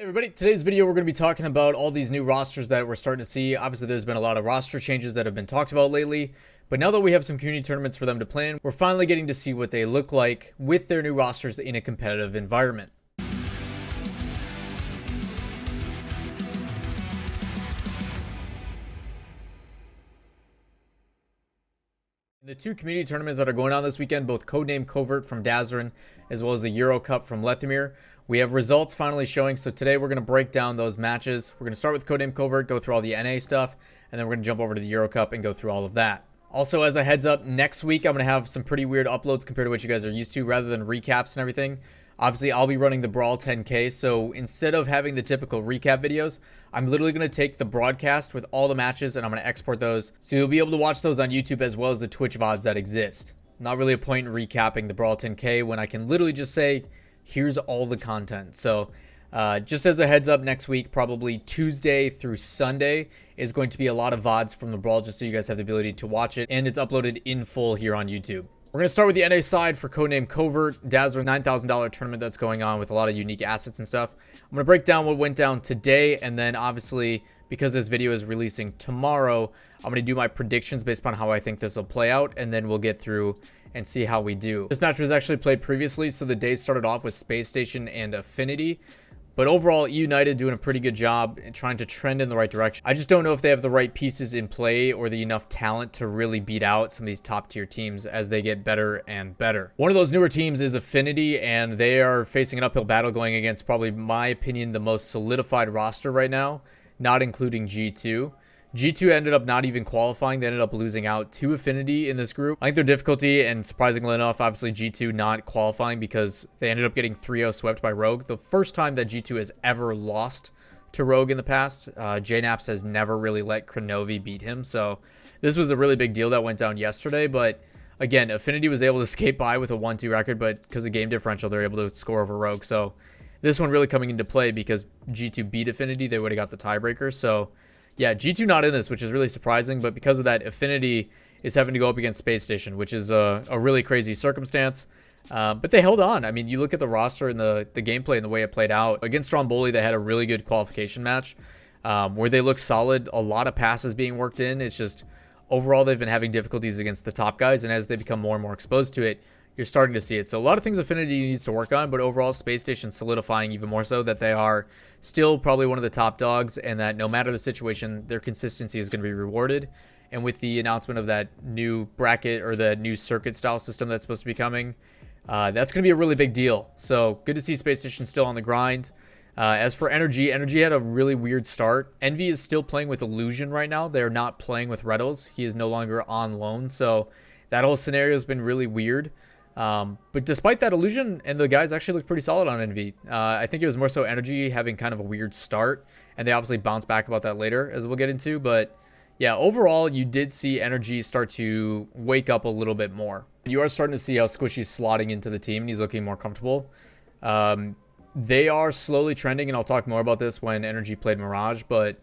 Hey everybody, today's video we're going to be talking about all these new rosters that we're starting to see. Obviously there's been a lot of roster changes that have been talked about lately, but now that we have some community tournaments for them to play in, we're finally getting to see what they look like with their new rosters in a competitive environment. The two community tournaments that are going on this weekend, both Codename Covert from Dazarin as well as the EuroCup from Lethamyr, we have results finally showing. So today we're going to break down those matches. We're going to start with Codename Covert, go through all the NA stuff, and then we're going to jump over to the EuroCup and go through all of that. Also, as a heads up, next week I'm going to have some pretty weird uploads compared to what you guys are used to. Rather than recaps and everything, obviously I'll be running the Brawl 10K, so instead of having the typical recap videos, I'm literally going to take the broadcast with all the matches and I'm going to export those, so you'll be able to watch those on YouTube as well as the Twitch VODs that exist. Not really a point in recapping the Brawl 10K when I can literally just say, here's all the content. So just as a heads up, next week, probably Tuesday through Sunday, is going to be a lot of VODs from the Brawl, just so you guys have the ability to watch it, and it's uploaded in full here on YouTube. We're going to start with the NA side for Codename Covert, Dazarin $9,000 tournament that's going on with a lot of unique assets and stuff. I'm going to break down what went down today, and then obviously, because this video is releasing tomorrow, I'm going to do my predictions based upon how I think this will play out, and then we'll get through and see how we do. This match was actually played previously, so the day started off with Space Station and Affinity. But overall, United doing a pretty good job in trying to trend in the right direction. I just don't know if they have the right pieces in play or the enough talent to really beat out some of these top tier teams as they get better and better. One of those newer teams is Affinity, and they are facing an uphill battle going against probably, my opinion, the most solidified roster right now, not including G2. G2 ended up not even qualifying. They ended up losing out to Affinity in this group. I think their difficulty, and surprisingly enough, obviously G2 not qualifying because they ended up getting 3-0 swept by Rogue. The first time that G2 has ever lost to Rogue in the past. JNaps has never really let Kronovi beat him. So this was a really big deal that went down yesterday. But again, Affinity was able to skate by with a 1-2 record, but because of game differential, they're able to score over Rogue. So this one really coming into play because G2 beat Affinity. They would have got the tiebreaker. So yeah, G2 not in this, which is really surprising, but because of that, Affinity is having to go up against Space Station, which is a really crazy circumstance. But they held on. I mean, you look at the roster and the gameplay and the way it played out. Against Stromboli, they had a really good qualification match where they looked solid, a lot of passes being worked in. It's just overall they've been having difficulties against the top guys, and as they become more and more exposed to it, you're starting to see it. So a lot of things Affinity needs to work on, but overall Space Station solidifying even more so that they are still probably one of the top dogs, and that no matter the situation, their consistency is going to be rewarded. And with the announcement of that new bracket or the new circuit style system that's supposed to be coming, that's going to be a really big deal. So good to see Space Station still on the grind. As for NRG had a really weird start. Envy is still playing with Illusion right now. They're not playing with Retals. He is no longer on loan. So that whole scenario has been really weird. But despite that, Illusion and the guys actually look pretty solid on Envy. I think it was more so NRG having kind of a weird start, and they obviously bounce back about that later, as we'll get into. But yeah, overall, you did see NRG start to wake up a little bit more. You are starting to see how Squishy's slotting into the team, and he's looking more comfortable. They are slowly trending, and I'll talk more about this when NRG played Mirage, but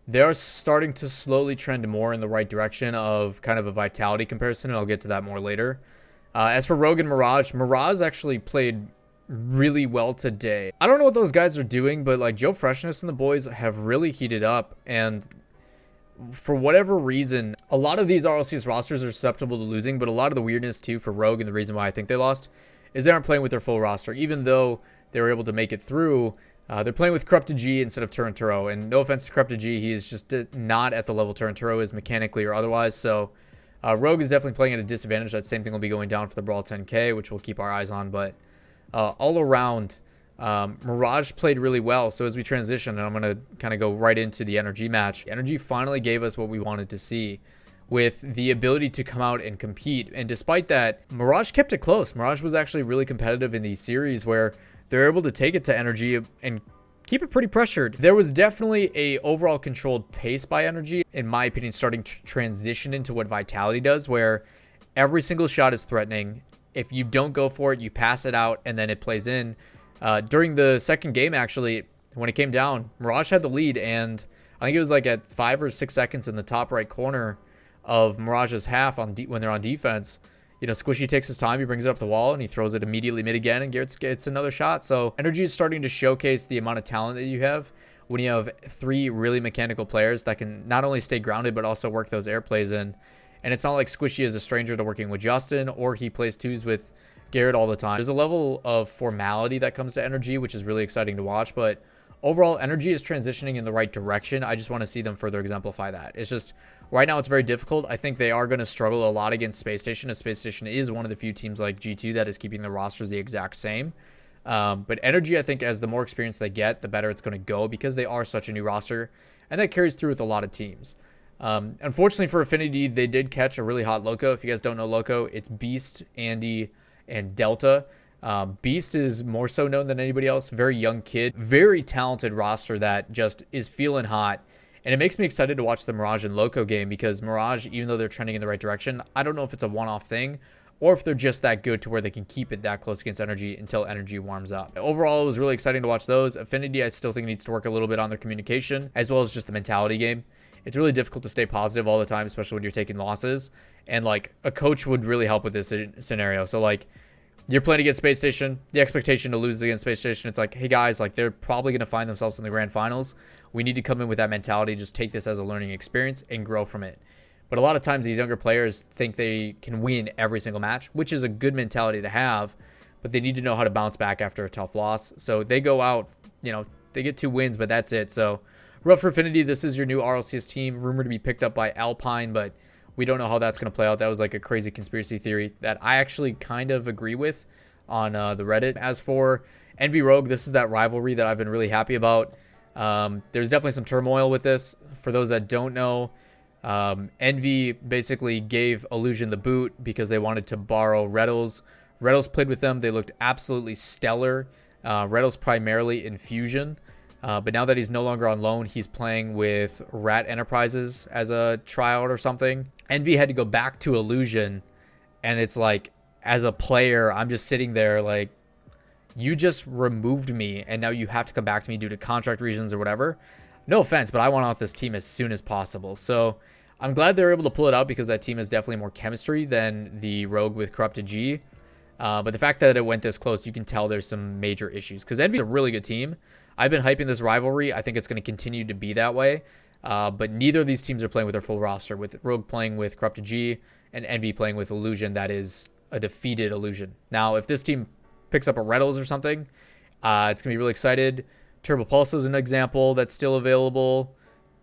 they are starting to slowly trend more in the right direction of kind of a vitality comparison, and I'll get to that more later. As for Rogue and Mirage actually played really well today. I don't know what those guys are doing, but like Joe Freshness and the boys have really heated up, and for whatever reason, a lot of these RLCS rosters are susceptible to losing, but a lot of the weirdness too for Rogue, and the reason why I think they lost, is they aren't playing with their full roster. Even though they were able to make it through, they're playing with Corrupted G instead of Turinturo, and no offense to Corrupted G, he is just not at the level Turinturo is mechanically or otherwise, so Rogue is definitely playing at a disadvantage. That same thing will be going down for the Brawl 10K, which we'll keep our eyes on. But all around, Mirage played really well. So as we transition, and I'm going to kind of go right into the NRG match, NRG finally gave us what we wanted to see with the ability to come out and compete. And despite that, Mirage kept it close. Mirage was actually really competitive in these series where they're able to take it to NRG and keep it pretty pressured. There was definitely a overall controlled pace by NRG, in my opinion, starting to transition into what Vitality does, where every single shot is threatening. If you don't go for it, you pass it out, and then it plays in. During the second game, actually, when it came down, Mirage had the lead, and I think it was like at 5 or 6 seconds in the top right corner of Mirage's half when they're on defense. Squishy takes his time, he brings it up the wall, and he throws it immediately mid again, and Garrett gets another shot. So NRG is starting to showcase the amount of talent that you have when you have 3 really mechanical players that can not only stay grounded, but also work those air plays in. And it's not like Squishy is a stranger to working with Justin, or he plays 2s with Garrett all the time. There's a level of formality that comes to NRG, which is really exciting to watch, but overall, NRG is transitioning in the right direction. I just want to see them further exemplify that. It's just, right now it's very difficult. I think they are going to struggle a lot against Space Station, as Space Station is one of the few teams like G2 that is keeping the rosters the exact same. But NRG, I think, as the more experience they get, the better it's going to go, because they are such a new roster, and that carries through with a lot of teams. Unfortunately for Affinity, they did catch a really hot Loco. If you guys don't know Loco, it's Beast, Andy, and Delta. Beast is more so known than anybody else. Very young kid, very talented roster that just is feeling hot. And it makes me excited to watch the Mirage and Loco game, because Mirage, even though they're trending in the right direction, I don't know if it's a one-off thing or if they're just that good to where they can keep it that close against NRG until NRG warms up. Overall, it was really exciting to watch those. Affinity, I still think, needs to work a little bit on their communication, as well as just the mentality game. It's really difficult to stay positive all the time, especially when you're taking losses. And like, a coach would really help with this scenario. So like, you're playing against Space Station, the expectation to lose against Space Station, it's like, hey guys, like, they're probably going to find themselves in the grand finals. We need to come in with that mentality, just take this as a learning experience and grow from it. But a lot of times these younger players think they can win every single match, which is a good mentality to have, but they need to know how to bounce back after a tough loss. So they go out, they get 2 wins, but that's it. So rough for Affinity, this is your new RLCS team, rumored to be picked up by Alpine, but we don't know how that's going to play out. That was like a crazy conspiracy theory that I actually kind of agree with on the Reddit. As for Envy Rogue, this is that rivalry that I've been really happy about. There's definitely some turmoil with this. For those that don't know, Envy basically gave Illusion the boot because they wanted to borrow Reddles. Reddles played with them. They looked absolutely stellar. Reddles primarily in Fusion. But now that he's no longer on loan, he's playing with Rat Enterprises as a tryout or something. Envy had to go back to Illusion, and it's like, as a player, I'm just sitting there like, you just removed me, and now you have to come back to me due to contract reasons or whatever. No offense, but I want off this team as soon as possible. So I'm glad they're able to pull it out, because that team has definitely more chemistry than the Rogue with Corrupted G. But the fact that it went this close, you can tell there's some major issues, because Envy's a really good team. I've been hyping this rivalry. I think it's going to continue to be that way. But neither of these teams are playing with their full roster, with Rogue playing with Corrupted G and Envy playing with Illusion that is a defeated Illusion. Now, if this team picks up a Reddles or something, it's going to be really excited. Turbo Pulse is an example that's still available.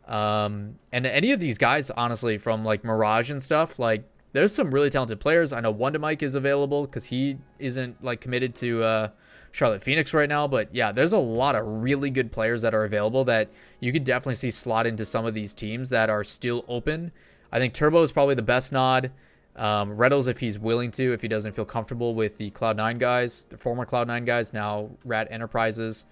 And any of these guys, honestly, from like Mirage and stuff, like, there's some really talented players. I know Wonder Mike is available because he isn't like committed to Charlotte Phoenix right now. But yeah, there's a lot of really good players that are available that you could definitely see slot into some of these teams that are still open. I think Turbo is probably the best nod. Reddles, if he's willing to, if he doesn't feel comfortable with the Cloud9 guys, the former Cloud9 guys, now Rat Enterprises.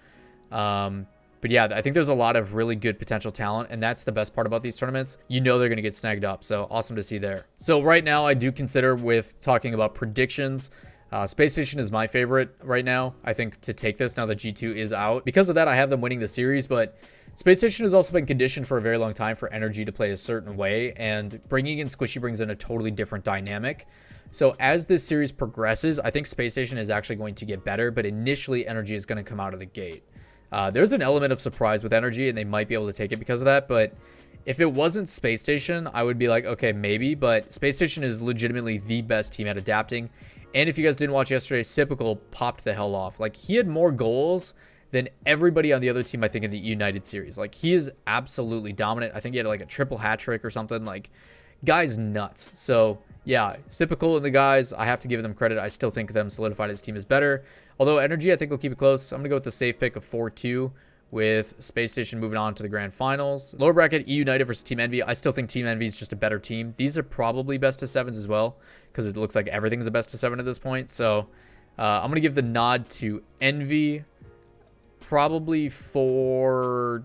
But yeah, I think there's a lot of really good potential talent, and that's the best part about these tournaments. You know they're going to get snagged up, so awesome to see there. So right now, I do consider, with talking about predictions, Space Station is my favorite right now, I think, to take this now that G2 is out. Because of that, I have them winning the series, but Space Station has also been conditioned for a very long time for NRG to play a certain way, and bringing in Squishy brings in a totally different dynamic. So as this series progresses, I think Space Station is actually going to get better, but initially NRG is going to come out of the gate. There's an element of surprise with NRG, and they might be able to take it because of that, but if it wasn't Space Station, I would be like, okay, maybe, but Space Station is legitimately the best team at adapting. And if you guys didn't watch yesterday, Sipical popped the hell off. Like, he had more goals than everybody on the other team, I think, in the United series. Like, he is absolutely dominant. I think he had like a triple hat trick or something. Like, guy's nuts. So yeah, Sipical and the guys, I have to give them credit. I still think them solidified his team is better. Although NRG, I think, will keep it close. I'm going to go with the safe pick of 4-2 with Space Station moving on to the grand finals. Lower bracket, E United versus Team Envy. I still think Team Envy is just a better team. These are probably best of sevens as well, because it looks like everything's a best of seven at this point. So I'm going to give the nod to Envy, probably 4-3.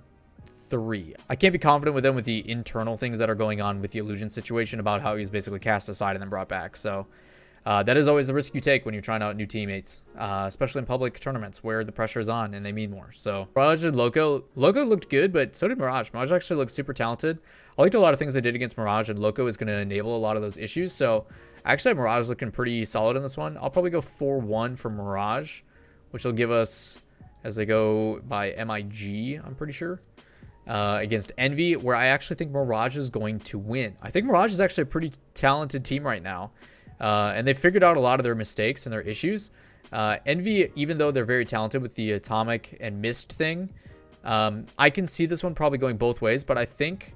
I can't be confident with them with the internal things that are going on with the Illusion situation about how he's basically cast aside and then brought back. So That is always the risk you take when you're trying out new teammates, especially in public tournaments where the pressure is on and they mean more. So Mirage and Loco looked good, but so did Mirage. Mirage actually looks super talented. I liked a lot of things they did against Mirage, and Loco is going to enable a lot of those issues. So actually Mirage looking pretty solid in this one. I'll probably go 4-1 for Mirage, which will give us, as they go by MIG, I'm pretty sure, against Envy, where I actually think Mirage is going to win. I think Mirage is actually a pretty talented team right now. And they figured out a lot of their mistakes and their issues. Envy, even though they're very talented with the atomic and mist thing, I can see this one probably going both ways, but I think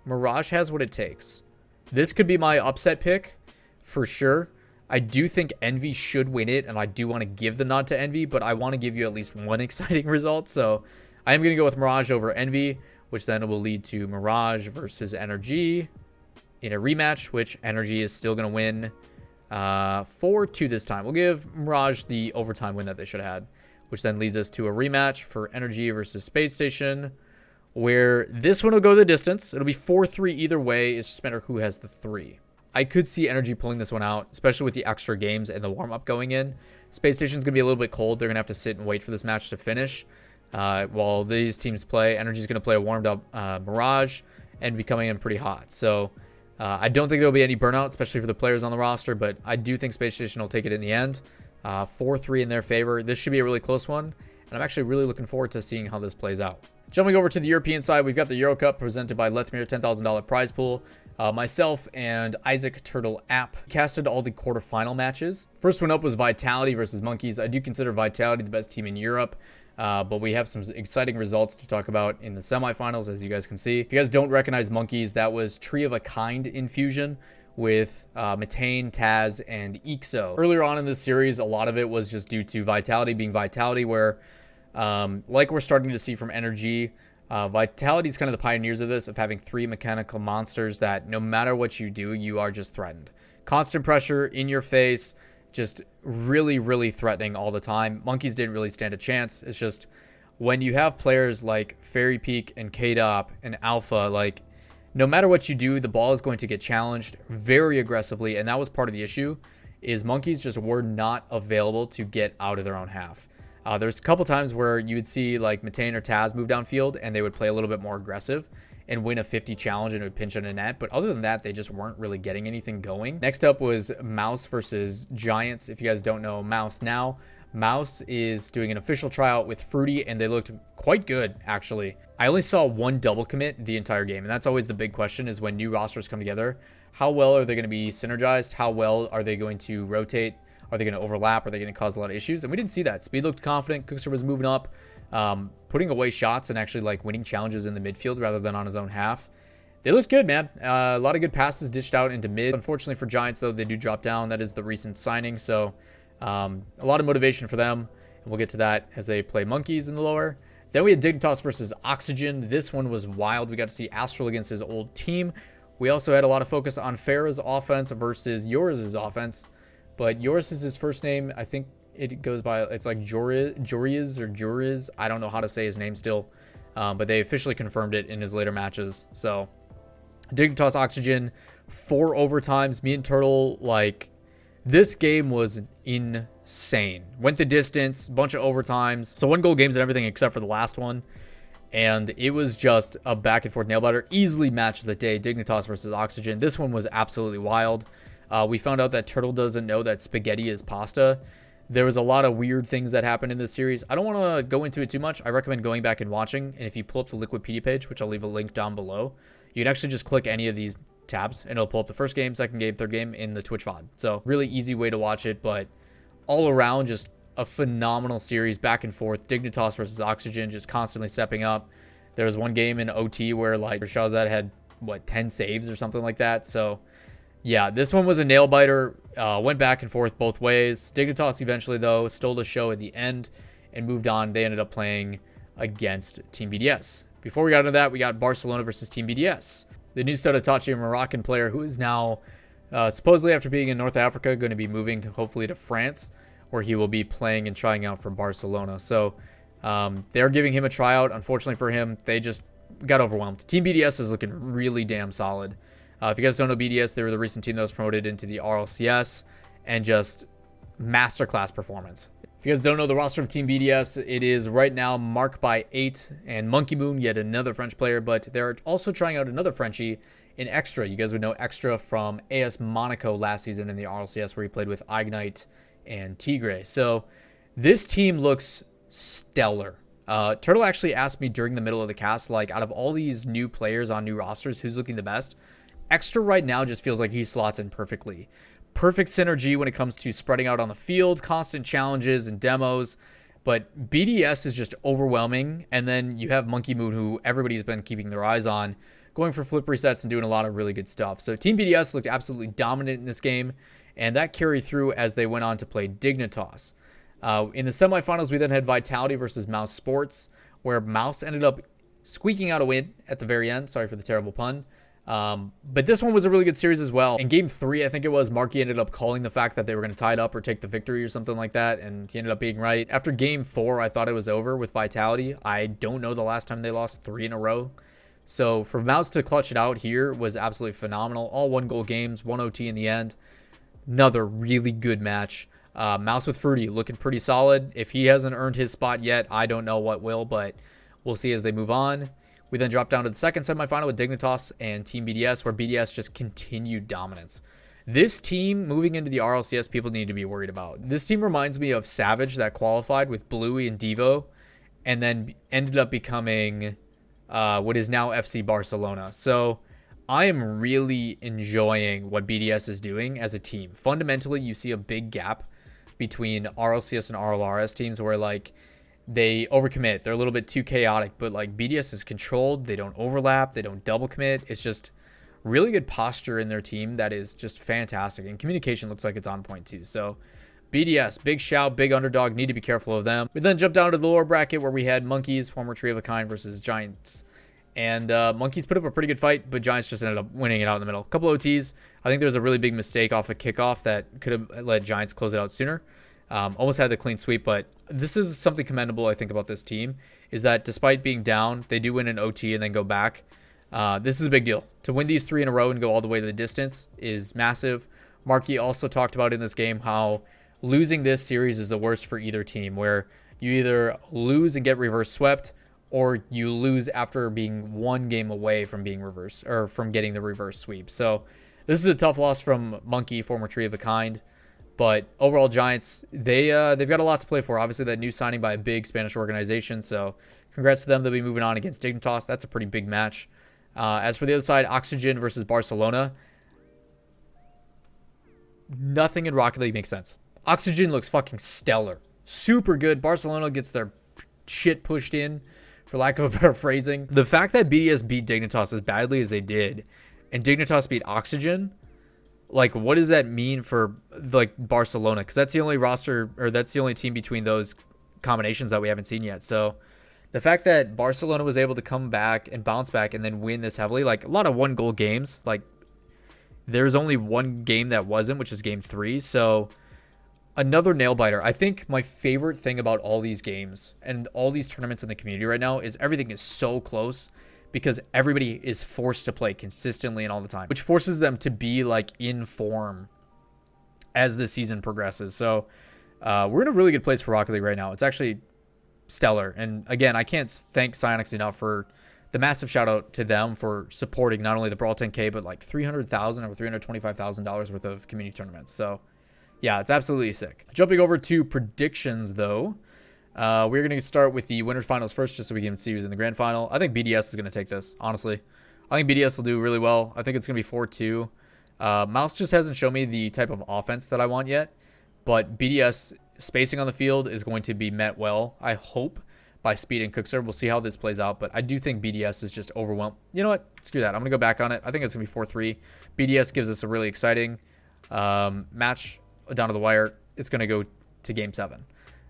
Mirage has what it takes. This could be my upset pick for sure. I do think Envy should win it, and I do want to give the nod to Envy, but I want to give you at least one exciting result. So I am going to go with Mirage over Envy, which then will lead to Mirage versus NRG in a rematch, which NRG is still going to win 4-2 this time. We'll give Mirage the overtime win that they should have had, which then leads us to a rematch for NRG versus Space Station, where this one will go the distance. It'll be 4-3 either way. It's just a matter of who has the 3. I could see NRG pulling this one out, especially with the extra games and the warm-up going in. Space Station's going to be a little bit cold. They're going to have to sit and wait for this match to finish. While these teams play, NRG's going to play a warmed-up Mirage and be coming in pretty hot. So I don't think there'll be any burnout, especially for the players on the roster, but I do think Space Station will take it in the end. 4-3 in their favor. This should be a really close one, and I'm actually really looking forward to seeing how this plays out. Jumping over to the European side, we've got the EuroCup presented by Lethmere, $10,000 prize pool. Myself and Isaac Turtle App casted all the quarterfinal matches. First one up was Vitality versus Monkeys. I do consider Vitality the best team in Europe. But we have some exciting results to talk about in the semifinals, as you guys can see. If you guys don't recognize Monkeys, that was Tree of a Kind infusion with Metane, Taz, and Ixo. Earlier on in this series, a lot of it was just due to Vitality being Vitality, where like we're starting to see from NRG, Vitality is kind of the pioneers of this, of having 3 mechanical monsters that no matter what you do, you are just threatened. Constant pressure in your face, just really, really threatening all the time. Monkeys didn't really stand a chance. It's just when you have players like Fairy Peak and K-Dop and Alpha, like no matter what you do, the ball is going to get challenged very aggressively. And that was part of the issue, is Monkeys just were not available to get out of their own half. There's a couple times where you would see like Metane or Taz move downfield and they would play a little bit more aggressive and win a 50 challenge and it would pinch in a net. But other than that, they just weren't really getting anything going. Next up was Mouz versus Giants. If you guys don't know Mouz now, Mouz is doing an official tryout with Fruity, and they looked quite good, actually. I only saw one double commit the entire game, and that's always the big question, is when new rosters come together, how well are they going to be synergized? How well are they going to rotate? Are they going to overlap? Are they going to cause a lot of issues? And we didn't see that. Speed looked confident. Cookster was moving up, putting away shots and actually like winning challenges in the midfield rather than on his own half. They looked good, man. A lot of good passes dished out into mid. Unfortunately for Giants, though, they do drop down. That is the recent signing. So a lot of motivation for them. And we'll get to that as they play Monkeys in the lower. Then we had Dignitas versus Oxygen. This one was wild. We got to see Astral against his old team. We also had a lot of focus on Farah's offense versus Yours' offense. But Yours is his first name. I think it goes by, it's like Joriz or Juriz. I don't know how to say his name still. But they officially confirmed it in his later matches. So Dignitas Oxygen, 4 overtimes. Me and Turtle, like, this game was insane. Went the distance, bunch of overtimes. So 1-goal games and everything except for the last one. And it was just a back and forth nail biter. Easily match of the day, Dignitas versus Oxygen. This one was absolutely wild. We found out that Turtle doesn't know that spaghetti is pasta. There was a lot of weird things that happened in this series. I don't want to go into it too much. I recommend going back and watching. And if you pull up the Liquipedia page, which I'll leave a link down below, you can actually just click any of these tabs and it'll pull up the first game, second game, third game in the Twitch VOD. So really easy way to watch it, but all around just a phenomenal series, back and forth. Dignitas versus Oxygen just constantly stepping up. There was one game in OT where like Shahzad had what, 10 saves or something like that. So yeah, this one was a nail biter. Went back and forth both ways. Dignitas eventually, though, stole the show at the end and moved on. They ended up playing against Team BDS. Before we got into that, we got Barcelona versus Team BDS. The new Itachi, a Moroccan player who is now, supposedly after being in North Africa, going to be moving hopefully to France, where he will be playing and trying out for Barcelona. So they're giving him a tryout. Unfortunately for him, they just got overwhelmed. Team BDS is looking really damn solid. If you guys don't know BDS, they were the recent team that was promoted into the RLCS, and just masterclass performance. If you guys don't know the roster of Team BDS, it is right now Mark by 8 and Monkey Moon, yet another French player, but they're also trying out another Frenchie in Extra. You guys would know Extra from AS Monaco last season in the RLCS, where he played with Ignite and Tigre. So this team looks stellar. Turtle actually asked me during the middle of the cast, like, out of all these new players on new rosters, who's looking the best? Extra right now just feels like he slots in perfectly. Perfect synergy when it comes to spreading out on the field, constant challenges and demos. But BDS is just overwhelming. And then you have Monkey Moon, who everybody's been keeping their eyes on, going for flip resets and doing a lot of really good stuff. So Team BDS looked absolutely dominant in this game, and that carried through as they went on to play Dignitas. In the semifinals, we then had Vitality versus Mousesports, where Mouse ended up squeaking out a win at the very end. Sorry for the terrible pun. But this one was a really good series as well. In game 3, I think it was, Marky ended up calling the fact that they were going to tie it up or take the victory or something like that, and he ended up being right. After game 4, I thought it was over with Vitality. I don't know the last time they lost 3 in a row. So for Mouse to clutch it out here was absolutely phenomenal. All 1-goal games, 1 OT in the end. Another really good match. Mouse with Fruity looking pretty solid. If he hasn't earned his spot yet, I don't know what will, but we'll see as they move on. We then dropped down to the second semifinal with Dignitas and Team BDS, where BDS just continued dominance. This team moving into the RLCS, people need to be worried about. This team reminds me of Savage that qualified with Bluey and Devo and then ended up becoming what is now FC Barcelona. So I am really enjoying what BDS is doing as a team. Fundamentally, you see a big gap between RLCS and RLRS teams where, like, they overcommit. They're a little bit too chaotic, but like BDS is controlled. They don't overlap. They don't double commit. It's just really good posture in their team that is just fantastic. And communication looks like it's on point too. So BDS, big shout, big underdog. Need to be careful of them. We then jumped down to the lower bracket where we had Monkeys, former Tree of a Kind, versus Giants. And Monkeys put up a pretty good fight, but Giants just ended up winning it out in the middle. A couple OTs. I think there was a really big mistake off a kickoff that could have let Giants close it out sooner. Almost had the clean sweep, but this is something commendable, I think, about this team, is that despite being down, they do win an OT and then go back. This is a big deal. To win these 3 in a row and go all the way to the distance is massive. Marky also talked about in this game how losing this series is the worst for either team, where you either lose and get reverse swept, or you lose after being 1 game away from being reverse, or from getting the reverse sweep. So this is a tough loss from Monkey, former Tree of a Kind. But overall, Giants, they've got a lot to play for. Obviously, that new signing by a big Spanish organization. So congrats to them. They'll be moving on against Dignitas. That's a pretty big match. As for the other side, Oxygen versus Barcelona. Nothing in Rocket League makes sense. Oxygen looks fucking stellar. Super good. Barcelona gets their shit pushed in, for lack of a better phrasing. The fact that BDS beat Dignitas as badly as they did, and Dignitas beat Oxygen, like, what does that mean for, like, Barcelona? Because that's the only roster, or that's the only team between those combinations that we haven't seen yet. So the fact that Barcelona was able to come back and bounce back and then win this heavily, like, a lot of 1-goal games. Like, there's only 1 game that wasn't, which is game 3. So another nail biter. I think my favorite thing about all these games and all these tournaments in the community right now is everything is so close, because everybody is forced to play consistently and all the time, which forces them to be, like, in form as the season progresses. So we're in a really good place for Rocket League right now. It's actually stellar. And again, I can't thank Psyonix enough for the massive shout out to them for supporting not only the Brawl 10K, but like $300,000 or $325,000 worth of community tournaments. So yeah, it's absolutely sick. Jumping over to predictions though. We're going to start with the winners finals first, just so we can see who's in the grand final. I think BDS is going to take this, honestly. I think BDS will do really well. I think it's going to be 4-2. Mouse just hasn't shown me the type of offense that I want yet, but BDS spacing on the field is going to be met well, I hope, by Speed and Cookser. We'll see how this plays out, but I do think BDS is just overwhelmed. You know what? Screw that. I'm going to go back on it. I think it's going to be 4-3. BDS gives us a really exciting match down to the wire. It's going to go to Game 7.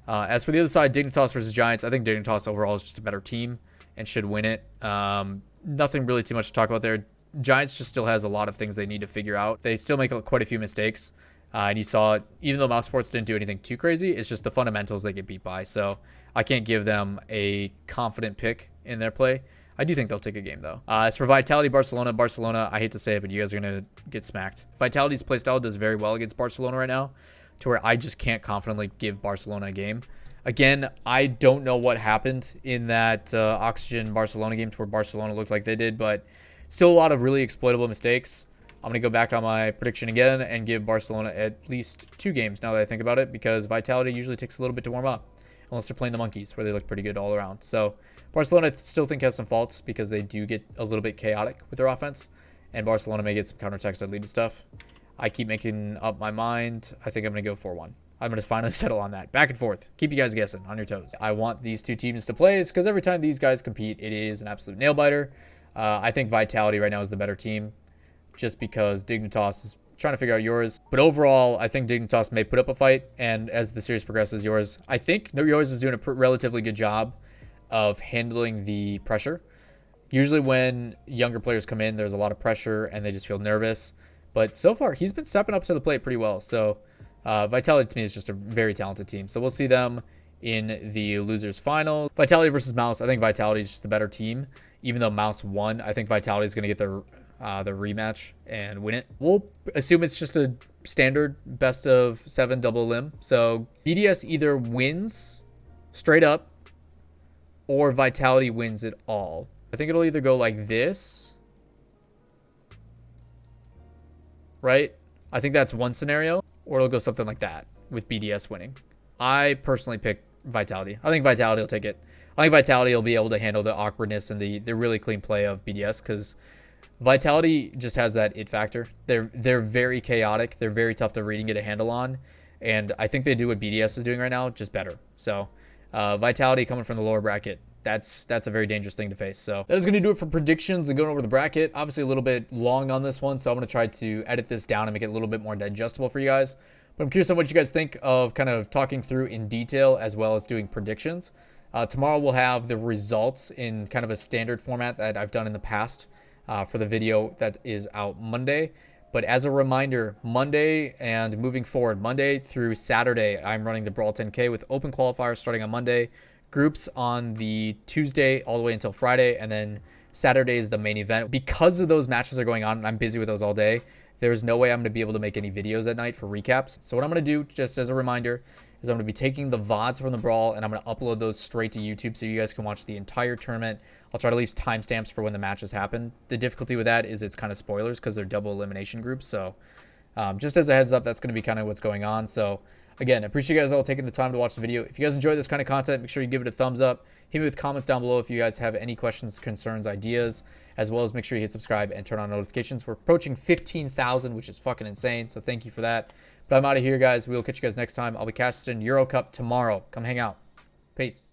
As for the other side, Dignitas versus Giants, I think Dignitas overall is just a better team and should win it. Nothing really too much to talk about there. Giants just still has a lot of things they need to figure out. They still make quite a few mistakes. And you saw, even though Mousesports didn't do anything too crazy, it's just the fundamentals they get beat by. So I can't give them a confident pick in their play. I do think they'll take a game, though. As for Vitality, Barcelona, I hate to say it, but you guys are going to get smacked. Vitality's playstyle does very well against Barcelona right now, to where I just can't confidently give Barcelona a game. Again, I don't know what happened in that Oxygen Barcelona game to where Barcelona looked like they did, but still a lot of really exploitable mistakes. I'm going to go back on my prediction again and give Barcelona at least 2 games now that I think about it, because Vitality usually takes a little bit to warm up, unless they're playing the Monkeys, where they look pretty good all around. So Barcelona I still think has some faults because they do get a little bit chaotic with their offense, and Barcelona may get some counterattacks that lead to stuff. I keep making up my mind. I think I'm going to go 4-1. I'm going to finally settle on that. Back and forth. Keep you guys guessing on your toes. I want these 2 teams to play because every time these guys compete, it is an absolute nail-biter. I think Vitality right now is the better team just because Dignitas is trying to figure out yours. But overall, I think Dignitas may put up a fight, and as the series progresses, I think yours is doing a relatively good job of handling the pressure. Usually when younger players come in, there's a lot of pressure, and they just feel nervous. But so far, he's been stepping up to the plate pretty well. So Vitality to me is just a very talented team. So we'll see them in the losers final. Vitality versus Mouz. I think Vitality is just the better team. Even though Mouz won, I think Vitality is going to get the rematch and win it. We'll assume it's just a standard best of 7 double limb. So BDS either wins straight up or Vitality wins it all. I think it'll either go like this, right? I think that's one scenario, or it'll go something like that with BDS winning. I personally pick Vitality. I think Vitality will take it. I think Vitality will be able to handle the awkwardness and the really clean play of BDS, because Vitality just has that it factor. They're very chaotic. They're very tough to read and get a handle on, and I think they do what BDS is doing right now, just better. So Vitality coming from the lower bracket, that's a very dangerous thing to face. So that is going to do it for predictions and going over the bracket. Obviously a little bit long on this one, so I'm going to try to edit this down and make it a little bit more digestible for you guys. But I'm curious on what you guys think of kind of talking through in detail as well as doing predictions. Tomorrow we'll have the results in kind of a standard format that I've done in the past for the video that is out Monday. But as a reminder, Monday and moving forward, Monday through Saturday, I'm running the Brawl 10K with open qualifiers starting on Monday, groups on the Tuesday all the way until Friday, and then Saturday is the main event. Because of those matches are going on and I'm busy with those all day, there's no way I'm going to be able to make any videos at night for recaps. So what I'm going to do, just as a reminder, is I'm going to be taking the VODs from the Brawl and I'm going to upload those straight to YouTube so you guys can watch the entire tournament. I'll try to leave timestamps for when the matches happen. The difficulty with that is it's kind of spoilers because they're double elimination groups. So just as a heads up, that's going to be kind of what's going on. So again, I appreciate you guys all taking the time to watch the video. If you guys enjoy this kind of content, make sure you give it a thumbs up. Hit me with comments down below if you guys have any questions, concerns, ideas, as well as make sure you hit subscribe and turn on notifications. We're approaching 15,000, which is fucking insane. So thank you for that. But I'm out of here, guys. We'll catch you guys next time. I'll be casting EuroCup tomorrow. Come hang out. Peace.